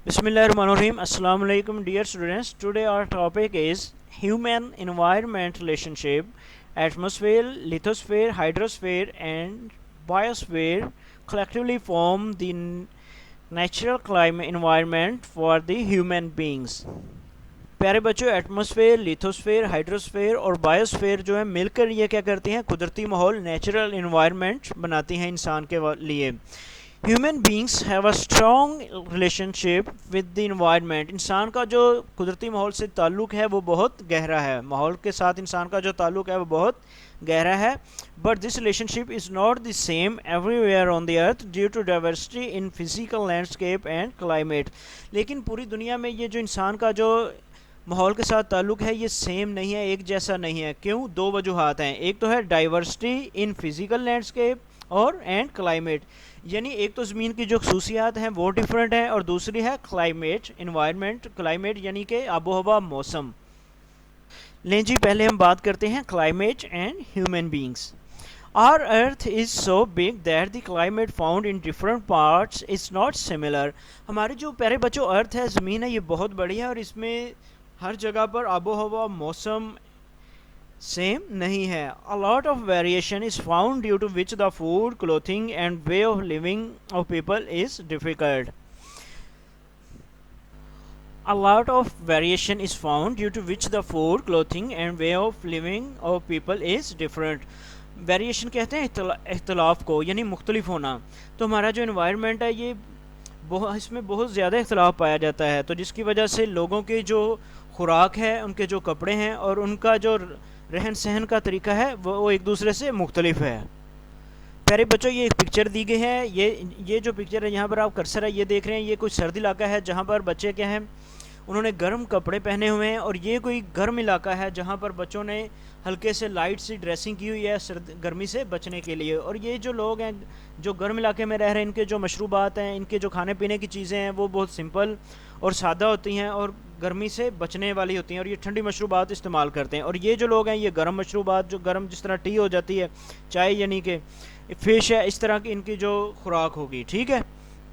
Bismillahirrahmanirrahim. Assalamu alaikum, dear students. Today our topic is human environment relationship. Atmosphere, lithosphere, hydrosphere, and biosphere collectively form the natural climate environment for the human beings. प्यारे बच्चों, atmosphere, lithosphere, hydrosphere और biosphere जो है मिलकर ये क्या करती हैं, कुदरती माहौल, नेचुरल इन्वायरमेंट बनाती हैं इंसान के लिए. Human beings have a strong relationship with the environment. इंसान का जो कुदरती माहौल से ताल्लुक़ है वो बहुत गहरा है. माहौल के साथ इंसान का जो ताल्लुक़ है वो बहुत गहरा है. But this relationship is not the same everywhere on the earth due to diversity in physical landscape and climate. लेकिन पूरी दुनिया में ये जो इंसान का जो माहौल के साथ ताल्लुक़ है ये सेम नहीं है, एक जैसा नहीं है. क्यों? दो वजूहात हैं. एक तो है डाइवर्सिटी इन फिज़िकल लैंडस्केप और एंड क्लाइमेट, यानी एक तो ज़मीन की जो खसूसियात हैं वो डिफरेंट हैं, और दूसरी है क्लाइमेट, इन्वायरमेंट, क्लाइमेट यानी कि आबो हवा, मौसम. लें जी, पहले हम बात करते हैं climate and human beings. Our earth is so big that the climate found in different parts is not similar. हमारे जो प्यारे बच्चों अर्थ है, ज़मीन है, ये बहुत बड़ी है और इसमें हर जगह पर आबो हवा, मौसम सेम नहीं है. A lot of variation is found due to which the food, clothing and way of living of people is difficult. A lot of variation is found due to which the food, clothing and way of living of people is different. Variation कहते हैं इख्तलाफ को, यानी मुख्तलिफ होना. तो हमारा जो इन्वायरमेंट है ये इसमें बहुत ज़्यादा इख्तलाफ पाया जाता है, तो जिसकी वजह से लोगों के जो खुराक है, उनके जो कपड़े हैं और उनका जो रहन सहन का तरीका है वो एक दूसरे से मुख्तलिफ है. प्यारे बच्चों, ये एक पिक्चर दी गई है. ये जो पिक्चर है यहाँ पर आप कर्सर है ये देख रहे हैं, ये कुछ सर्द इलाका है जहाँ पर बच्चे क्या हैं, उन्होंने गर्म कपड़े पहने हुए हैं. और ये कोई गर्म इलाका है जहाँ पर बच्चों ने हल्के से लाइट सी ड्रेसिंग की हुई है गर्मी से बचने के लिए. और ये जो लोग हैं जो गर्म इलाके में रह रहे हैं, इनके जो मशरूबात हैं, इनके जो खाने पीने की चीज़ें हैं वो बहुत सिंपल और सादा होती हैं और गर्मी से बचने वाली होती हैं, और ये ठंडी मशरूबात इस्तेमाल करते हैं. और ये जो लोग हैं ये गर्म मशरूबात, जो गर्म जिस तरह टी हो जाती है, चाय यानी कि फ़िश है, इस तरह की इनकी जो खुराक होगी. ठीक है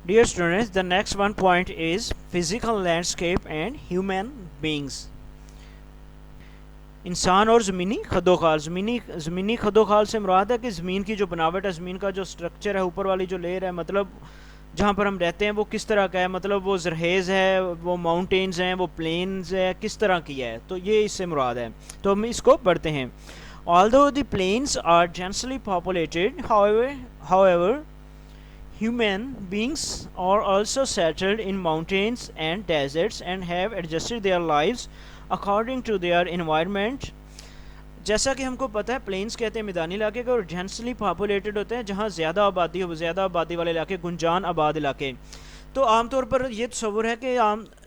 dear students, the next one point is physical landscape and human beings. इंसान और ज़मीनी खदोखाल. ज़मीनी खदोखाल से मुराद है कि ज़मीन की जो बनावट है, ज़मीन का जो स्ट्रक्चर है, ऊपर वाली जो लेयर है, मतलब जहाँ पर हम रहते हैं वो किस तरह का है, मतलब वो ज़रहेज़ है, वो माउंटेन्स हैं, वो प्लेन्स है, किस तरह की है. तो ये इससे मुराद है. तो हम इसको पढ़ते हैं. Although the plains are densely populated, however human beings are also settled in mountains and deserts and have adjusted their lives according to their environment. जैसा कि हमको पता है प्लेन्स कहते हैं मैदानी इलाके को, और डेंसली पॉपुलेटेड होते हैं जहाँ ज़्यादा आबादी वाले इलाके, गुंजान आबाद इलाके. तो आमतौर पर ये तस्वुर है कि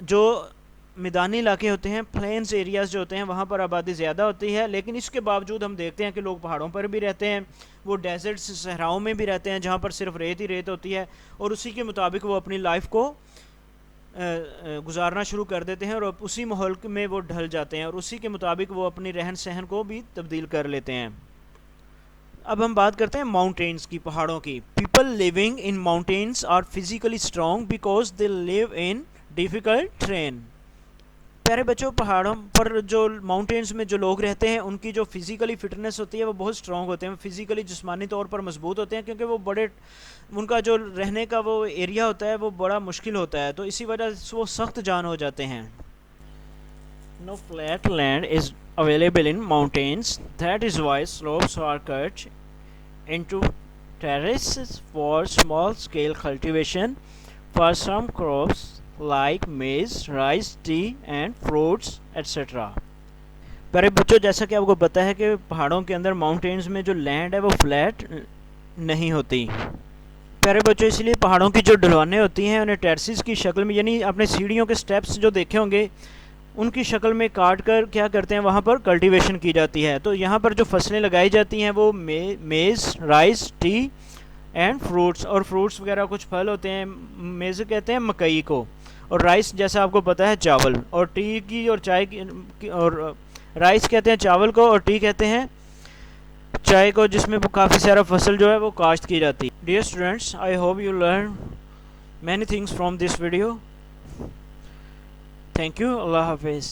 जो मैदानी इलाके होते हैं, प्लेन्स एरियाज़ जो होते हैं, वहाँ पर आबादी ज़्यादा होती है. लेकिन इसके बावजूद हम देखते हैं कि लोग पहाड़ों पर भी रहते हैं, वो डेजर्ट्स, सहराओं में भी रहते हैं जहाँ पर सिर्फ रेत ही रेत होती है, और उसी के मुताबिक वो अपनी लाइफ को गुजारना शुरू कर देते हैं और उसी माहौल में वो ढल जाते हैं, और उसी के मुताबिक वो अपनी रहन सहन को भी तब्दील कर लेते हैं. अब हम बात करते हैं माउंटेन्स की, पहाड़ों की. People living in mountains are physically strong because they live in difficult terrain. प्यारे बच्चों, पहाड़ों पर जो माउंटेन्स में जो लोग रहते हैं उनकी जो फिज़िकली फ़िटनेस होती है वो बहुत स्ट्रॉन्ग होते हैं, फिज़िकली जिस्मानी तौर पर मजबूत होते हैं, क्योंकि वो बड़े, उनका जो रहने का वो एरिया होता है वो बड़ा मुश्किल होता है, तो इसी वजह से वो सख्त जान हो जाते हैं. No flat land is available in mountains, that is why slopes are cut into terraces for small scale cultivation for some crops like maize, rice, tea and fruits etc. प्यारे बच्चों, जैसा कि आपको पता है कि पहाड़ों के अंदर माउंटेन्स में जो लैंड है वो फ्लैट नहीं होती. प्यारे बच्चों, इसलिए पहाड़ों की जो ढलानें होती हैं उन्हें टेरेसेस की शक्ल में, यानी आपने सीढ़ियों के स्टेप्स जो देखे होंगे उनकी शक्ल में काट कर क्या करते हैं, वहाँ पर कल्टीवेशन की जाती है. तो यहाँ पर जो फसलें लगाई जाती हैं वो मेज़, राइस, टी एंड फ्रूट्स, और फ्रूट्स वगैरह कुछ फल होते हैं. मेज़ कहते हैं मकई को, और राइस जैसा आपको पता है चावल, और टी की और चाय की, और राइस कहते हैं चावल को, और टी कहते हैं चाय को, जिसमें वो काफ़ी सारा फसल जो है वो काश्त की जाती है. Dear students, I hope you learn many things from this video. Thank you. اللہ حافظ.